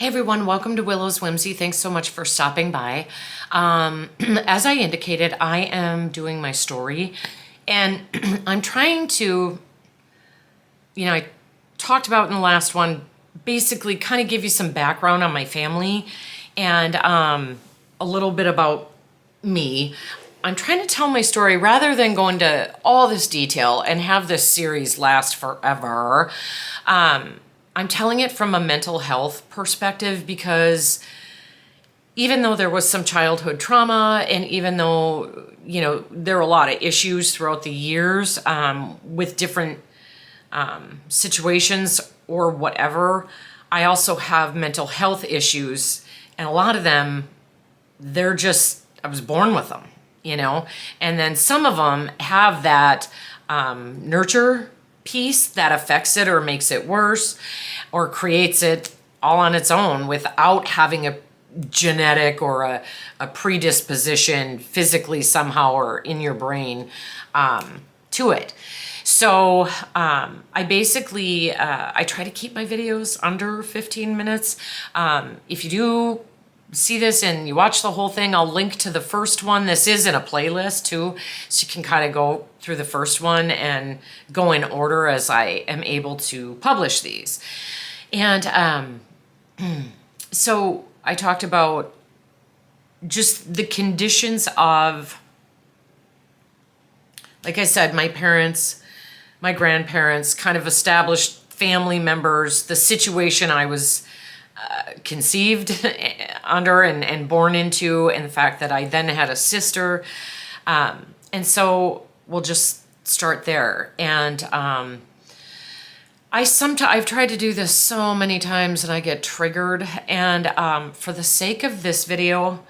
Hey everyone, welcome to Willow's Whimsy. Thanks so much for stopping by. As I indicated, I am doing my story and I'm trying to, I talked about in the last one, basically kind of give you some background on my family and a little bit about me. I'm trying to tell my story rather than go into all this detail and have this series last forever. I'm telling it from a mental health perspective because even though there was some childhood trauma and even though, there are a lot of issues throughout the years with different situations or whatever, I also have mental health issues, and a lot of them, I was born with them, and then some of them have that nurture piece that affects it or makes it worse or creates it all on its own without having a genetic or a predisposition physically somehow or in your brain to it. So I basically, I try to keep my videos under 15 minutes. If you do see this and you watch the whole thing, I'll link to the first one. This is in a playlist too, so you can kind of go through the first one and go in order as I am able to publish these. And so I talked about just the conditions of, like I said, my parents, my grandparents, kind of established family members, the situation I was conceived under and born into, and the fact that I then had a sister. And so we'll just start there. And I've tried to do this so many times and I get triggered. And for the sake of this video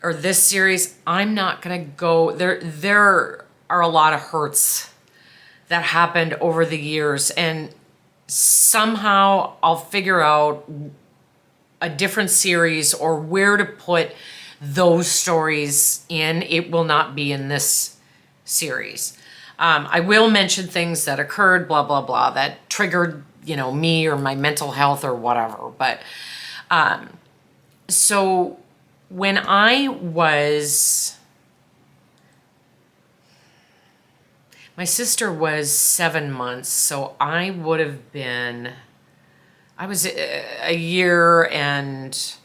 or this series, I'm not gonna go there. There are a lot of hurts that happened over the years, and somehow I'll figure out a different series or where to put those stories in. It will not be in this series. I will mention things that occurred, blah, blah, blah, that triggered, me or my mental health or whatever. But so when my sister was 7 months, so I was a year and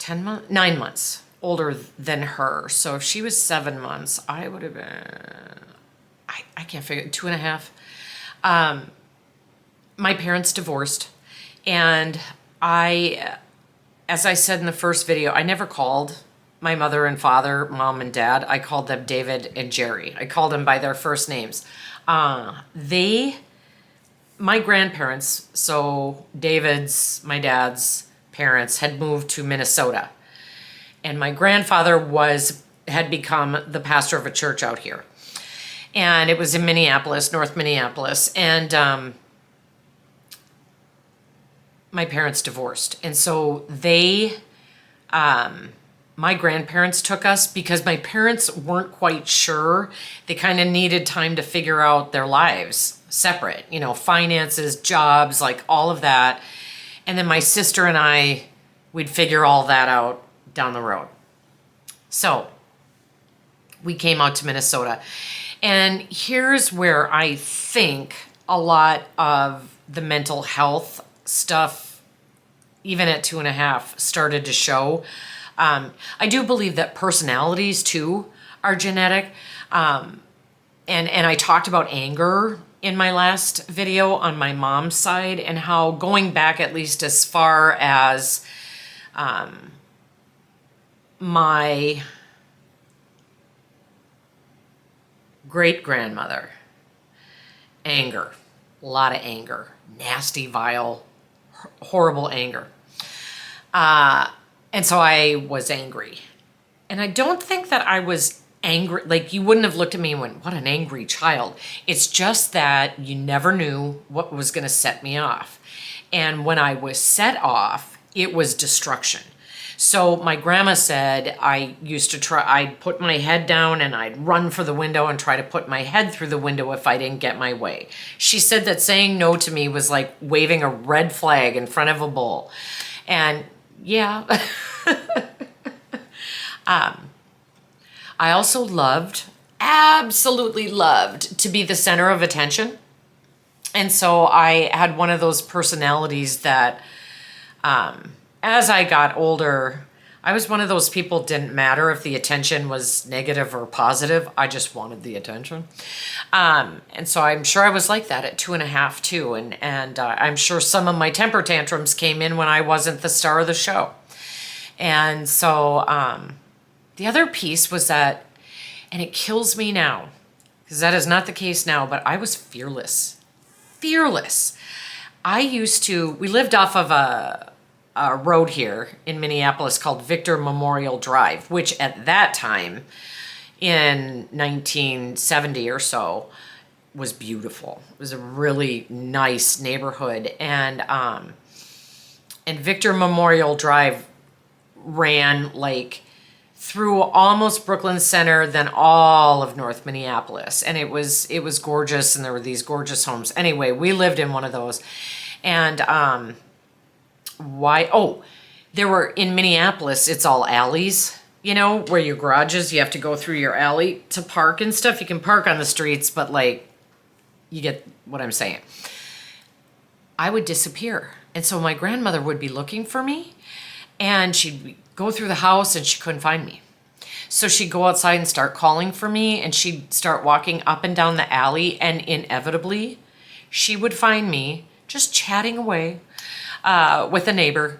9 months older than her. So if she was 7 months, I would have been, I can't figure, 2.5. My parents divorced, and as I said in the first video, I never called my mother and father, mom and dad. I called them David and Jerry. I called them by their first names. My grandparents, so my dad's parents, had moved to Minnesota. And my grandfather had become the pastor of a church out here. And it was in Minneapolis, North Minneapolis. And my parents divorced. And so my grandparents took us because my parents weren't quite sure. They kind of needed time to figure out their lives separate, finances, jobs, like all of that. And then my sister and we'd figure all that out down the road. So we came out to Minnesota. And here's where I think a lot of the mental health stuff, even at 2.5, started to show. I do believe that personalities too are genetic. And I talked about anger in my last video on my mom's side, and how going back at least as far as my great-grandmother, anger, a lot of anger, nasty, vile, horrible anger. And so I was angry. And I don't think that I was angry, like you wouldn't have looked at me and went, what an angry child. It's just that you never knew what was gonna set me off. And when I was set off, it was destruction. So my grandma said I used to try, I'd put my head down and I'd run for the window and try to put my head through the window if I didn't get my way. She said that saying no to me was like waving a red flag in front of a bull. And yeah. I also absolutely loved to be the center of attention. And so I had one of those personalities that, as I got older, I was one of those people, didn't matter if the attention was negative or positive. I just wanted the attention. And so I'm sure I was like that at 2.5 too. And I'm sure some of my temper tantrums came in when I wasn't the star of the show. And so the other piece was that, and it kills me now, because that is not the case now, but I was fearless. Fearless. We lived off of a road here in Minneapolis called Victor Memorial Drive, which at that time in 1970 or so was beautiful. It was a really nice neighborhood. And Victor Memorial Drive ran like through almost Brooklyn Center, then all of North Minneapolis. And it was gorgeous, and there were these gorgeous homes. Anyway, we lived in one of those. And there were, in Minneapolis, it's all alleys, where your garages, you have to go through your alley to park and stuff. You can park on the streets, but like, you get what I'm saying. I would disappear. And so my grandmother would be looking for me, and she'd go through the house and she couldn't find me. So she'd go outside and start calling for me, and she'd start walking up and down the alley, and inevitably she would find me just chatting away with a neighbor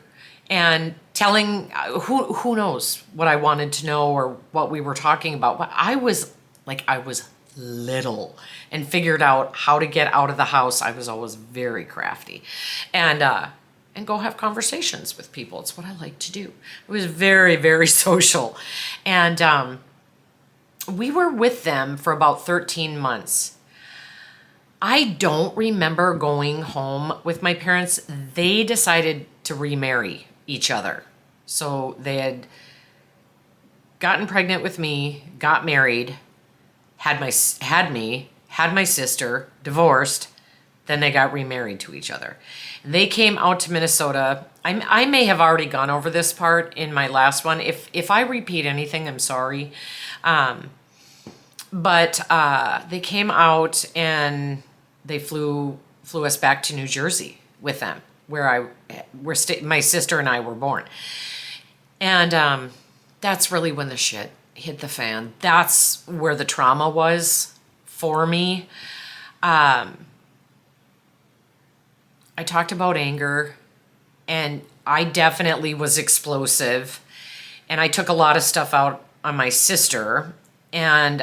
and telling who knows what I wanted to know or what we were talking about. But I was little and figured out how to get out of the house. I was always very crafty. And go have conversations with people. It's what I like to do. It was very, very social. And we were with them for about 13 months. I don't remember going home with my parents. They decided to remarry each other. So they had gotten pregnant with me, got married, had my sister, divorced, then they got remarried to each other. They came out to Minnesota. I may have already gone over this part in my last one. If I repeat anything, I'm sorry. But they came out and they flew us back to New Jersey with them, where my sister and I were born. And that's really when the shit hit the fan. That's where the trauma was for me. I talked about anger, and I definitely was explosive, and I took a lot of stuff out on my sister. And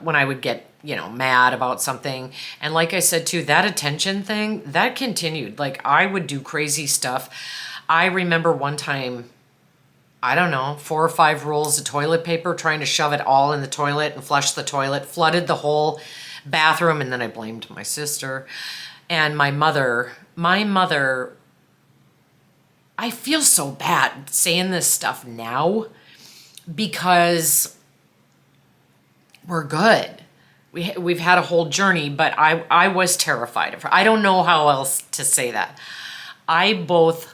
when I would get, mad about something, and like I said too, that attention thing, that continued. Like, I would do crazy stuff. I remember one time, I don't know, 4 or 5 rolls of toilet paper, trying to shove it all in the toilet and flush the toilet, flooded the whole bathroom, and then I blamed my sister. And my mother, I feel so bad saying this stuff now because we're good. We've had a whole journey, but I was terrified of her. I don't know how else to say that. I both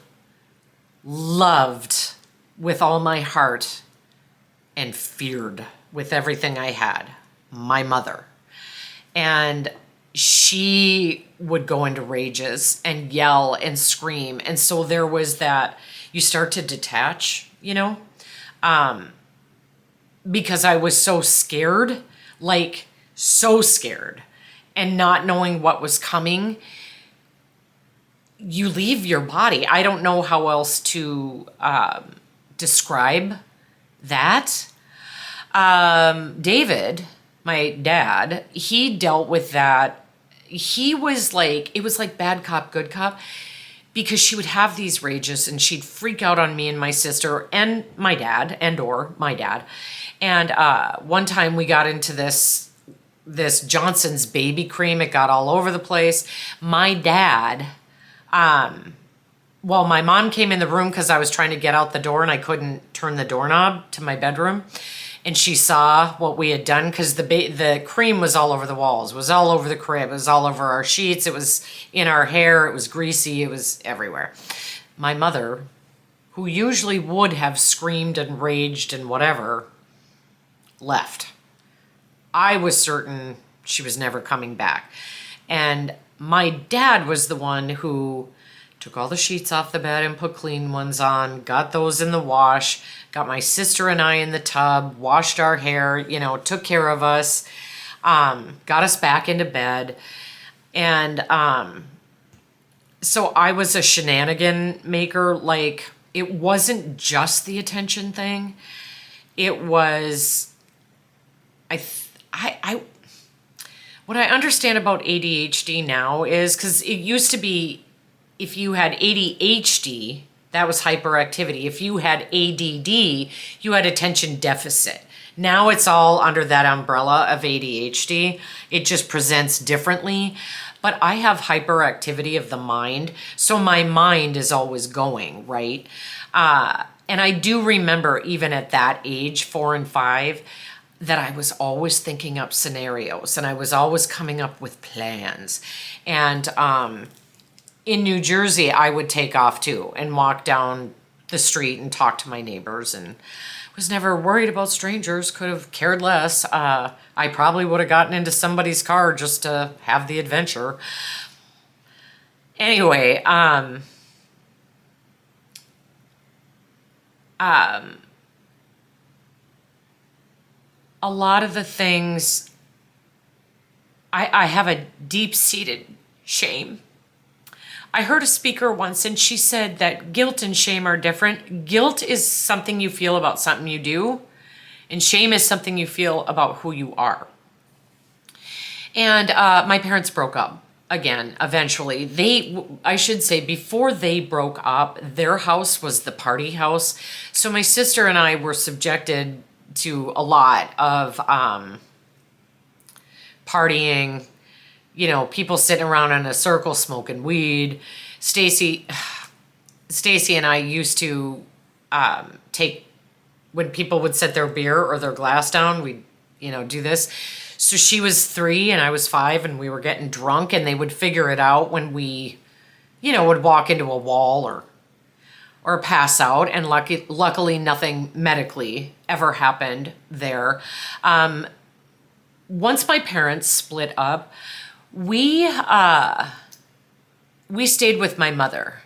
loved with all my heart and feared with everything I had my mother. And she would go into rages and yell and scream. And so there was that, you start to detach, because I was so scared, like so scared, and not knowing what was coming. You leave your body. I don't know how else to describe that. David, my dad, he dealt with that. He was like, it was like bad cop, good cop, because she would have these rages and she'd freak out on me and my sister and my dad or my dad. And one time we got into this Johnson's baby cream. It got all over the place. My dad well, my mom came in the room because I was trying to get out the door and I couldn't turn the doorknob to my bedroom. And she saw what we had done because the cream was all over the walls, it was all over the crib, it was all over our sheets, it was in our hair, it was greasy, it was everywhere. My mother, who usually would have screamed and raged and whatever, left. I was certain she was never coming back. And my dad was the one who took all the sheets off the bed and put clean ones on, got those in the wash, got my sister and I in the tub, washed our hair, took care of us, got us back into bed. And so I was a shenanigan maker. Like, it wasn't just the attention thing. It was, what I understand about ADHD now is, because it used to be, if you had ADHD, that was hyperactivity. If you had ADD, you had attention deficit. Now it's all under that umbrella of ADHD. It just presents differently. But I have hyperactivity of the mind, so my mind is always going, right? And I do remember, even at that age, 4 and 5, that I was always thinking up scenarios and I was always coming up with plans. And in New Jersey, I would take off too and walk down the street and talk to my neighbors, and was never worried about strangers, could have cared less. I probably would have gotten into somebody's car just to have the adventure. Anyway, a lot of the things, I have a deep-seated shame. I heard a speaker once and she said that guilt and shame are different. Guilt is something you feel about something you do, and shame is something you feel about who you are. And my parents broke up again, eventually. I should say, before they broke up, their house was the party house. So my sister and I were subjected to a lot of partying, people sitting around in a circle smoking weed. Stacy and I used to take, when people would set their beer or their glass down, we'd, do this. So she was 3 and I was 5 and we were getting drunk, and they would figure it out when we, would walk into a wall or pass out. And luckily nothing medically ever happened there. Once my parents split up, we stayed with my mother,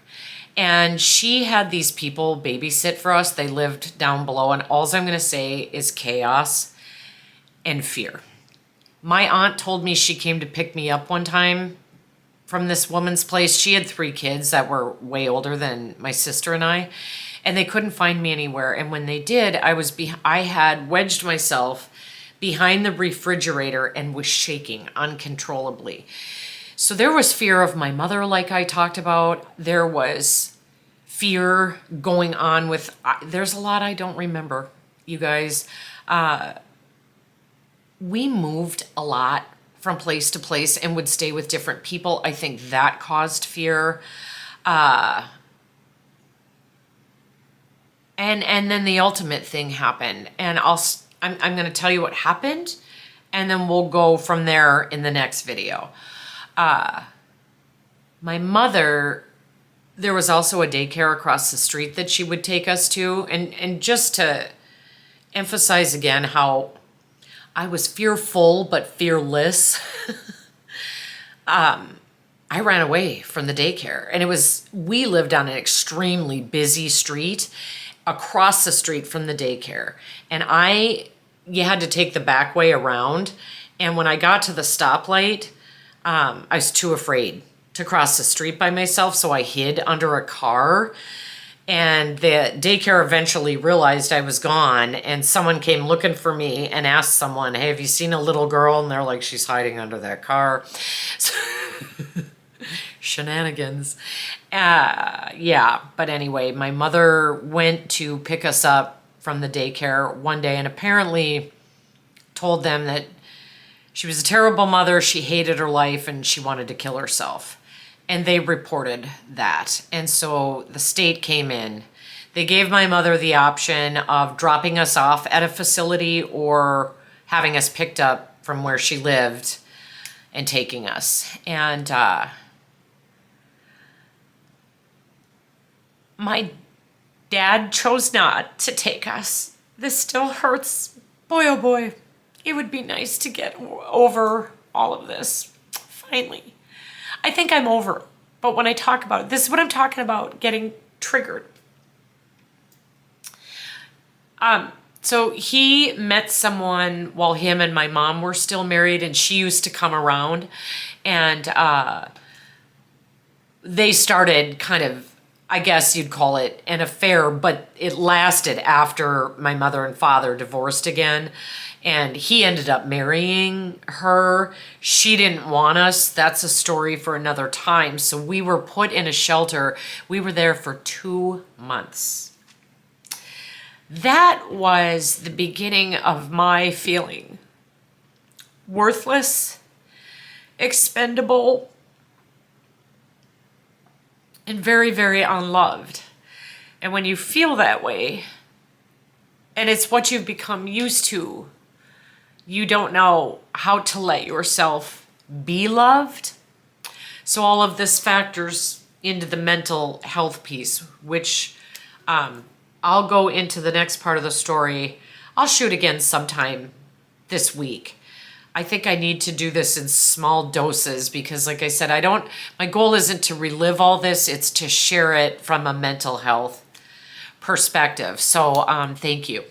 and she had these people babysit for us. They lived down below, and all I'm going to say is chaos and fear. My aunt told me she came to pick me up one time from this woman's place. She had 3 kids that were way older than my sister and I, and they couldn't find me anywhere. And when they did, I had wedged myself behind the refrigerator and was shaking uncontrollably. So there was fear of my mother, like I talked about. There was fear going on with, there's a lot I don't remember, you guys. We moved a lot from place to place and would stay with different people. I think that caused fear. And then the ultimate thing happened. And I'm going to tell you what happened, and then we'll go from there in the next video. My mother, there was also a daycare across the street that she would take us to. And just to emphasize again how I was fearful but fearless, I ran away from the daycare. And we lived on an extremely busy street across the street from the daycare. And you had to take the back way around. And when I got to the stoplight, I was too afraid to cross the street by myself, so I hid under a car. And the daycare eventually realized I was gone, and someone came looking for me and asked someone, "Hey, have you seen a little girl?" And they're like, "She's hiding under that car." So shenanigans. Yeah, but anyway, my mother went to pick us up from the daycare one day and apparently told them that she was a terrible mother, she hated her life, and she wanted to kill herself. and they reported that. And so the state came in. They gave my mother the option of dropping us off at a facility or having us picked up from where she lived and taking us. And my dad chose not to take us. This still hurts. Boy, oh boy. It would be nice to get over all of this, finally. I think I'm over, but when I talk about it, this is what I'm talking about, getting triggered. So he met someone while him and my mom were still married, and she used to come around, and they started kind of, I guess you'd call it an affair, but it lasted after my mother and father divorced again. And he ended up marrying her. She didn't want us. That's a story for another time. So we were put in a shelter. We were there for 2 months. That was the beginning of my feeling worthless, expendable, and very, very unloved. And when you feel that way, and it's what you've become used to, you don't know how to let yourself be loved. So all of this factors into the mental health piece, which I'll go into the next part of the story. I'll shoot again sometime this week. I think I need to do this in small doses because, like I said, my goal isn't to relive all this, it's to share it from a mental health perspective. So thank you.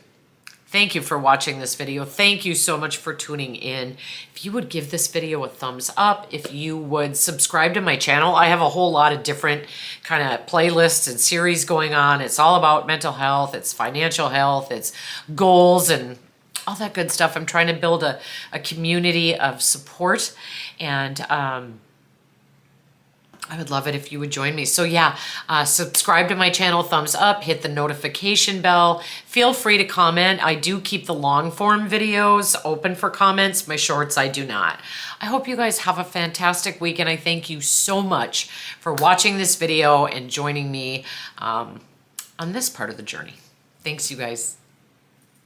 Thank you for watching this video. Thank you so much for tuning in. If you would give this video a thumbs up, if you would subscribe to my channel, I have a whole lot of different kind of playlists and series going on. It's all about mental health, it's financial health, it's goals and all that good stuff. I'm trying to build a community of support, and I would love it if you would join me. So yeah, subscribe to my channel, thumbs up, hit the notification bell. Feel free to comment. I do keep the long form videos open for comments. My shorts, I do not. I hope you guys have a fantastic week, and I thank you so much for watching this video and joining me on this part of the journey. Thanks, you guys.